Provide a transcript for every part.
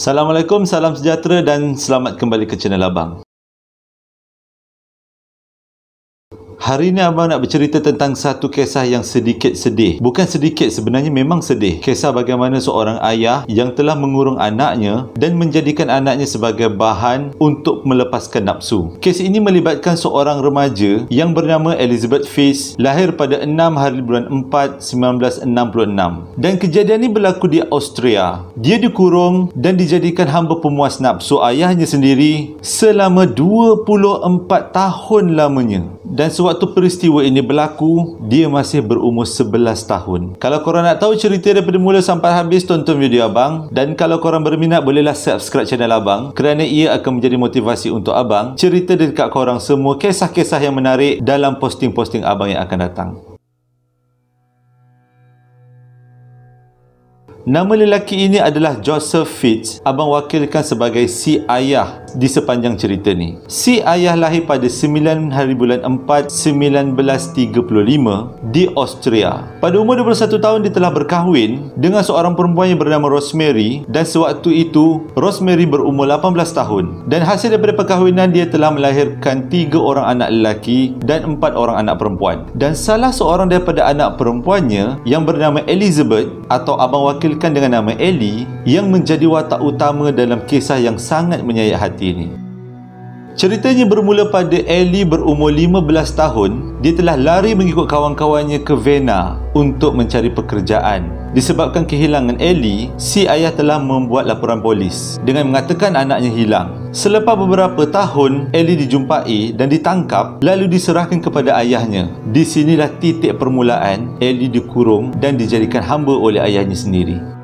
Assalamualaikum, salam sejahtera dan selamat kembali ke channel Abang. Hari ini Abang nak bercerita tentang satu kisah yang sedikit sedih. Bukan sedikit, sebenarnya memang sedih. Kisah bagaimana seorang ayah yang telah mengurung anaknya dan menjadikan anaknya sebagai bahan untuk melepaskan nafsu. Kes ini melibatkan seorang remaja yang bernama Elizabeth Fish, lahir pada 6 hari bulan 4, 1966. Dan kejadian ini berlaku di Austria. Dia dikurung dan dijadikan hamba pemuas nafsu ayahnya sendiri selama 24 tahun lamanya. Dan sewaktu peristiwa ini berlaku, dia masih berumur 11 tahun. Kalau korang nak tahu cerita daripada mula sampai habis, tonton video Abang. Dan kalau korang berminat, bolehlah subscribe channel Abang, kerana ia akan menjadi motivasi untuk Abang cerita dekat korang semua kisah-kisah yang menarik dalam posting-posting Abang yang akan datang. Nama lelaki ini adalah Joseph Fish. Abang wakilkan sebagai si ayah di sepanjang cerita ni. Si ayah lahir pada 9 hari bulan 4, 1935 di Austria. Pada umur 21 tahun dia telah berkahwin dengan seorang perempuan yang bernama Rosemary, dan sewaktu itu Rosemary berumur 18 tahun. Dan hasil daripada perkahwinan dia telah melahirkan 3 orang anak lelaki dan 4 orang anak perempuan. Dan salah seorang daripada anak perempuannya yang bernama Elizabeth, atau abang wakil dengan nama Ellie, yang menjadi watak utama dalam kisah yang sangat menyayat hati ini. Ceritanya bermula pada Ellie berumur 15 tahun. Dia telah lari mengikut kawan-kawannya ke Vienna untuk mencari pekerjaan. Disebabkan kehilangan Ellie, si ayah telah membuat laporan polis dengan mengatakan anaknya hilang. Selepas beberapa tahun, Ellie dijumpai dan ditangkap lalu diserahkan kepada ayahnya. Di sinilah titik permulaan Ellie dikurung dan dijadikan hamba oleh ayahnya sendiri.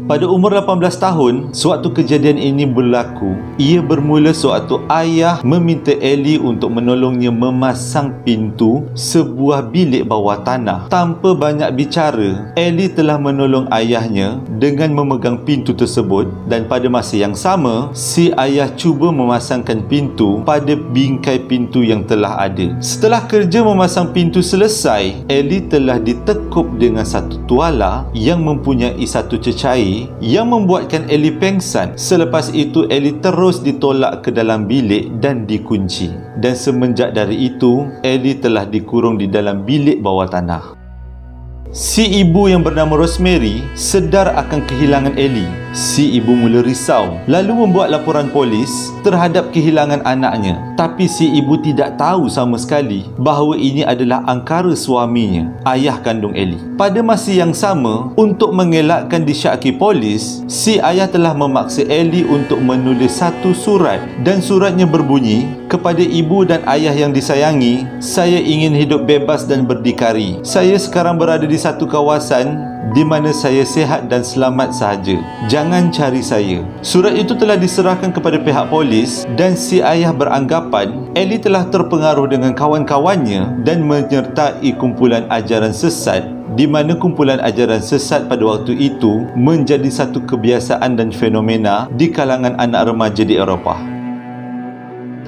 Pada umur 18 tahun, sewaktu kejadian ini berlaku, ia bermula sewaktu ayah meminta Ellie untuk menolongnya memasang pintu sebuah bilik bawah tanah. Tanpa banyak bicara, Ellie telah menolong ayahnya dengan memegang pintu tersebut, dan pada masa yang sama, si ayah cuba memasangkan pintu pada bingkai pintu yang telah ada. Setelah kerja memasang pintu selesai, Ellie telah ditekuk dengan satu tuala yang mempunyai satu cecair yang membuatkan Ellie pengsan. Selepas itu, Ellie terus ditolak ke dalam bilik dan dikunci. Dan semenjak dari itu, Ellie telah dikurung di dalam bilik bawah tanah. Si ibu yang bernama Rosemary sedar akan kehilangan Ellie. Si ibu mula risau, lalu membuat laporan polis terhadap kehilangan anaknya. Tapi si ibu tidak tahu sama sekali bahawa ini adalah angkara suaminya, ayah kandung Ellie. Pada masa yang sama, untuk mengelakkan disyaki polis, si ayah telah memaksa Ellie untuk menulis satu surat. Dan suratnya berbunyi, "Kepada ibu dan ayah yang disayangi, saya ingin hidup bebas dan berdikari. Saya sekarang berada di satu kawasan di mana saya sihat dan selamat sahaja. Jangan cari saya." Surat itu telah diserahkan kepada pihak polis dan si ayah beranggapan Ellie telah terpengaruh dengan kawan-kawannya dan menyertai kumpulan ajaran sesat, di mana kumpulan ajaran sesat pada waktu itu menjadi satu kebiasaan dan fenomena di kalangan anak remaja di Eropah.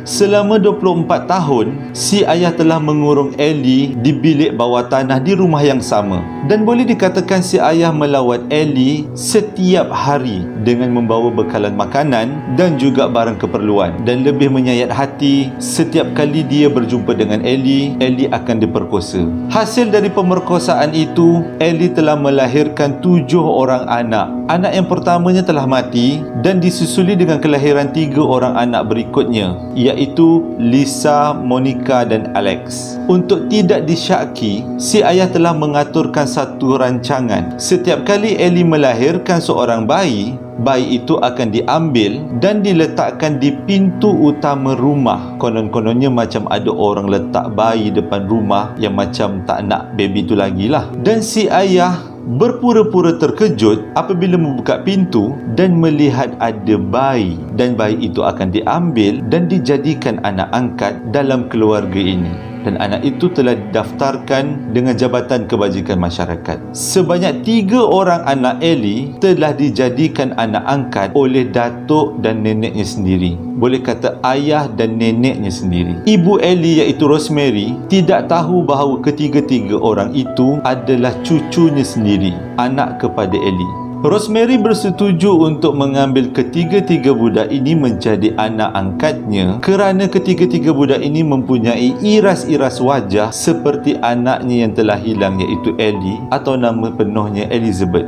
Selama 24 tahun, si ayah telah mengurung Ellie di bilik bawah tanah di rumah yang sama. Dan boleh dikatakan si ayah melawat Ellie setiap hari dengan membawa bekalan makanan dan juga barang keperluan. Dan lebih menyayat hati, setiap kali dia berjumpa dengan Ellie, Ellie akan diperkosa. Hasil dari pemerkosaan itu, Ellie telah melahirkan 7 orang anak. Anak yang pertamanya telah mati dan disusuli dengan kelahiran 3 orang anak berikutnya, iaitu Lisa, Monica dan Alex. Untuk tidak disyaki, si ayah telah mengaturkan satu rancangan. Setiap kali Ellie melahirkan seorang bayi, bayi itu akan diambil dan diletakkan di pintu utama rumah. Konon-kononnya macam ada orang letak bayi depan rumah yang macam tak nak baby tu lagi lah. Dan si ayah berpura-pura terkejut apabila membuka pintu dan melihat ada bayi, dan bayi itu akan diambil dan dijadikan anak angkat dalam keluarga ini. Dan anak itu telah didaftarkan dengan Jabatan Kebajikan Masyarakat. Sebanyak 3 orang anak Ellie telah dijadikan anak angkat oleh datuk dan neneknya sendiri. Boleh kata ayah dan neneknya sendiri. Ibu Ellie iaitu Rosemary tidak tahu bahawa ketiga-tiga orang itu adalah cucunya sendiri, anak kepada Ellie. Rosemary bersetuju untuk mengambil ketiga-tiga budak ini menjadi anak angkatnya kerana ketiga-tiga budak ini mempunyai iras-iras wajah seperti anaknya yang telah hilang, iaitu Ellie, atau nama penuhnya Elizabeth.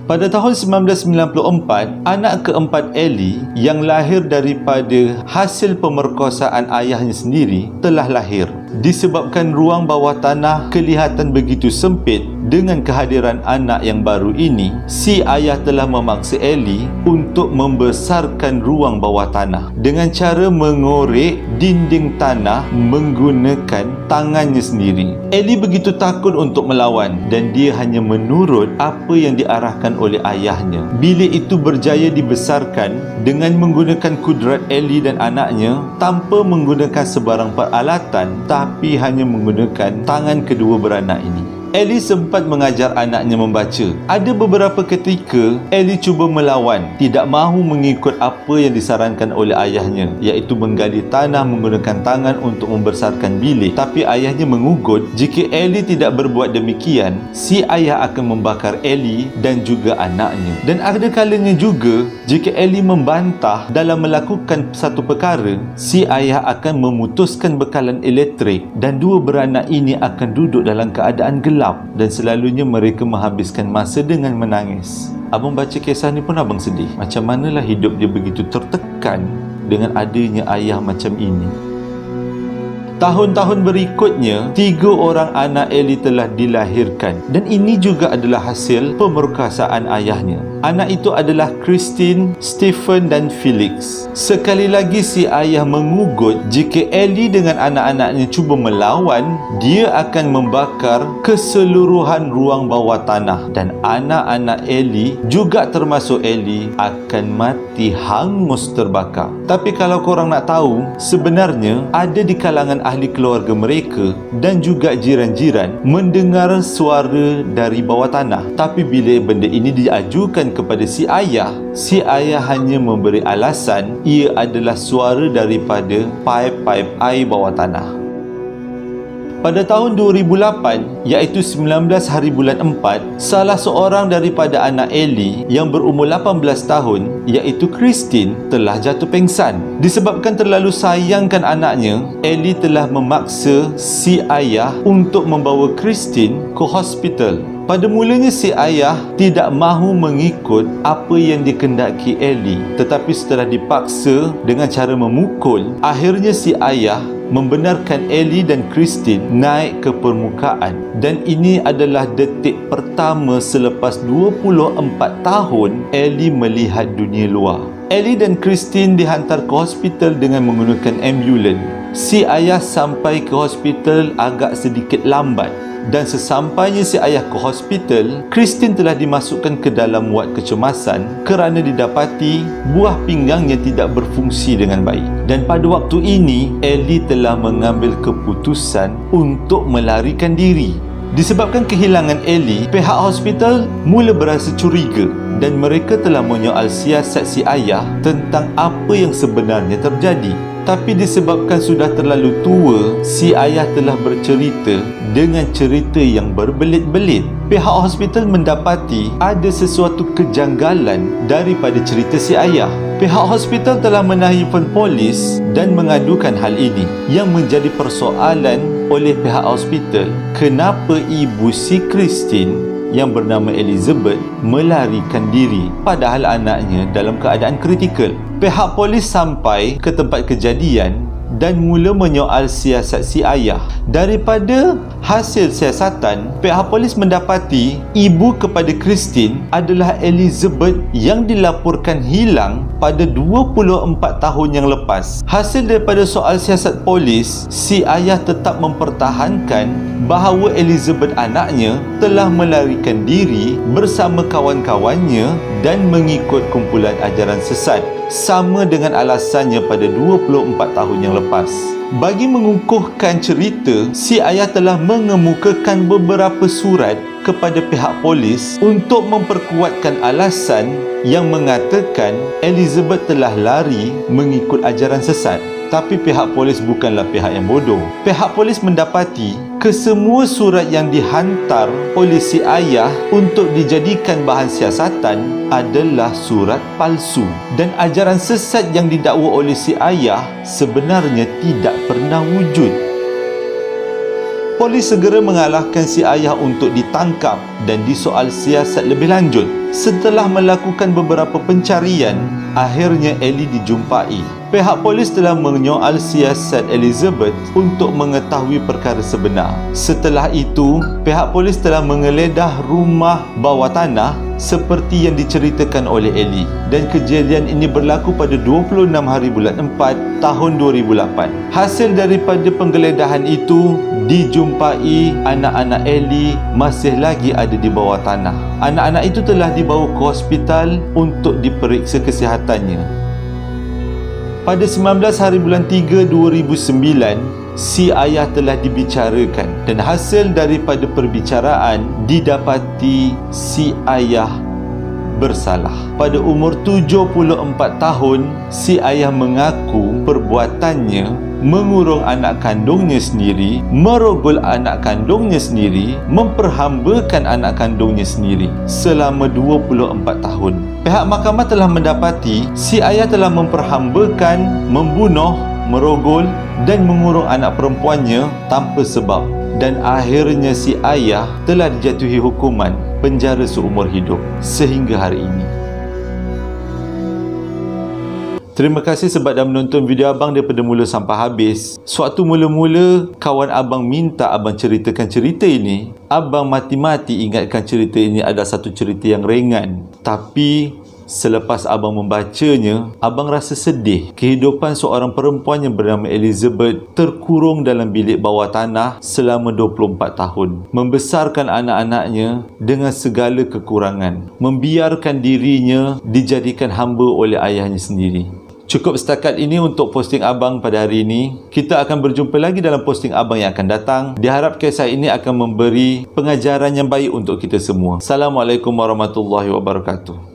Pada tahun 1994, anak keempat Ellie yang lahir daripada hasil pemerkosaan ayahnya sendiri telah lahir. Disebabkan ruang bawah tanah kelihatan begitu sempit dengan kehadiran anak yang baru ini, si ayah telah memaksa Ellie untuk membesarkan ruang bawah tanah dengan cara mengorek dinding tanah menggunakan tangannya sendiri. Ellie begitu takut untuk melawan dan dia hanya menurut apa yang diarahkan oleh ayahnya. Bilik itu berjaya dibesarkan dengan menggunakan kudrat Ellie dan anaknya tanpa menggunakan sebarang peralatan, tapi hanya menggunakan tangan kedua beranak ini. Ellie sempat mengajar anaknya membaca. Ada beberapa ketika Ellie cuba melawan, tidak mahu mengikut apa yang disarankan oleh ayahnya, iaitu menggali tanah menggunakan tangan untuk membesarkan bilik. Tapi ayahnya mengugut jika Ellie tidak berbuat demikian, si ayah akan membakar Ellie dan juga anaknya. Dan ada kalanya juga jika Ellie membantah dalam melakukan satu perkara, si ayah akan memutuskan bekalan elektrik dan dua beranak ini akan duduk dalam keadaan gelap dan selalunya mereka menghabiskan masa dengan menangis. Abang baca kisah ni pun abang sedih. Macam manalah hidup dia begitu tertekan dengan adanya ayah macam ini. Tahun-tahun berikutnya, 3 orang anak Ellie telah dilahirkan dan ini juga adalah hasil pemerkosaan ayahnya. Anak itu adalah Christine, Stephen dan Felix. Sekali lagi si ayah mengugut jika Ellie dengan anak-anaknya cuba melawan, dia akan membakar keseluruhan ruang bawah tanah dan anak-anak Ellie, juga termasuk Ellie, akan mati hangus terbakar. Tapi kalau korang nak tahu, sebenarnya ada di kalangan ahli keluarga mereka dan juga jiran-jiran mendengar suara dari bawah tanah. Tapi bila benda ini diajukan kepada si ayah hanya memberi alasan ia adalah suara daripada paip-paip air bawah tanah. Pada tahun 2008, iaitu 19 hari bulan 4, salah seorang daripada anak Ellie yang berumur 18 tahun, iaitu Christine, telah jatuh pengsan. Disebabkan terlalu sayangkan anaknya, Ellie telah memaksa si ayah untuk membawa Christine ke hospital. Pada mulanya si ayah tidak mahu mengikut apa yang dikehendaki Ellie, tetapi setelah dipaksa dengan cara memukul, akhirnya si ayah membenarkan Ellie dan Christine naik ke permukaan. Dan ini adalah detik pertama selepas 24 tahun Ellie melihat dunia luar. Ellie dan Christine dihantar ke hospital dengan menggunakan ambulans. Si ayah sampai ke hospital agak sedikit lambat. Dan sesampainya si ayah ke hospital, Christine telah dimasukkan ke dalam wad kecemasan kerana didapati buah pinggangnya tidak berfungsi dengan baik. Dan pada waktu ini, Ellie telah mengambil keputusan untuk melarikan diri. Disebabkan kehilangan Ellie, pihak hospital mula berasa curiga dan mereka telah menyoal siasat si ayah tentang apa yang sebenarnya terjadi. Tapi disebabkan sudah terlalu tua, si ayah telah bercerita dengan cerita yang berbelit-belit. Pihak hospital mendapati ada sesuatu kejanggalan daripada cerita si ayah. Pihak hospital telah menahifkan polis dan mengadukan hal ini, yang menjadi persoalan oleh pihak hospital. Kenapa ibu si Christine yang bernama Elizabeth melarikan diri padahal anaknya dalam keadaan kritikal? Pihak polis sampai ke tempat kejadian dan mula menyoal siasat si ayah. Daripada hasil siasatan, pihak polis mendapati ibu kepada Christine adalah Elizabeth yang dilaporkan hilang pada 24 tahun yang lepas. Hasil daripada soal siasat polis, si ayah tetap mempertahankan bahawa Elizabeth anaknya telah melarikan diri bersama kawan-kawannya dan mengikut kumpulan ajaran sesat, sama dengan alasannya pada 24 tahun yang lepas. Bagi mengukuhkan cerita, si ayah telah mengemukakan beberapa surat kepada pihak polis untuk memperkuatkan alasan yang mengatakan Elizabeth telah lari mengikut ajaran sesat. Tapi pihak polis bukanlah pihak yang bodoh. Pihak polis mendapati Kesemua surat yang dihantar oleh si ayah untuk dijadikan bahan siasatan adalah surat palsu. Dan ajaran sesat yang didakwa oleh si ayah sebenarnya tidak pernah wujud. Polis segera mengalahkan si ayah untuk ditangkap dan disoal siasat lebih lanjut. Setelah melakukan beberapa pencarian, akhirnya Ellie dijumpai. Pihak polis telah menyoal siasat Elizabeth untuk mengetahui perkara sebenar. Setelah itu, pihak polis telah menggeledah rumah bawah tanah seperti yang diceritakan oleh Ellie. Dan kejadian ini berlaku pada 26 hari bulan 4 tahun 2008. Hasil daripada penggeledahan itu, dijumpai anak-anak Ellie masih lagi ada di bawah tanah. Anak-anak itu telah dibawa ke hospital untuk diperiksa kesihatannya. Pada 19 hari bulan 3 2009, si ayah telah dibicarakan dan hasil daripada perbicaraan didapati si ayah bersalah. Pada umur 74 tahun, si ayah mengaku perbuatannya mengurung anak kandungnya sendiri, merogol anak kandungnya sendiri, memperhambakan anak kandungnya sendiri selama 24 tahun. Pihak mahkamah telah mendapati si ayah telah memperhambakan, membunuh, merogol dan mengurung anak perempuannya tanpa sebab. Dan akhirnya si ayah telah dijatuhi hukuman penjara seumur hidup sehingga hari ini. Terima kasih sebab dah menonton video abang daripada mula sampai habis. Sewaktu mula-mula kawan abang minta abang ceritakan cerita ini, abang mati-mati ingatkan cerita ini adalah satu cerita yang ringan. Tapi selepas abang membacanya, abang rasa sedih. Kehidupan seorang perempuan yang bernama Elizabeth terkurung dalam bilik bawah tanah selama 24 tahun. Membesarkan anak-anaknya dengan segala kekurangan. Membiarkan dirinya dijadikan hamba oleh ayahnya sendiri. Cukup setakat ini untuk posting abang pada hari ini. Kita akan berjumpa lagi dalam posting abang yang akan datang. Diharap kisah ini akan memberi pengajaran yang baik untuk kita semua. Assalamualaikum warahmatullahi wabarakatuh.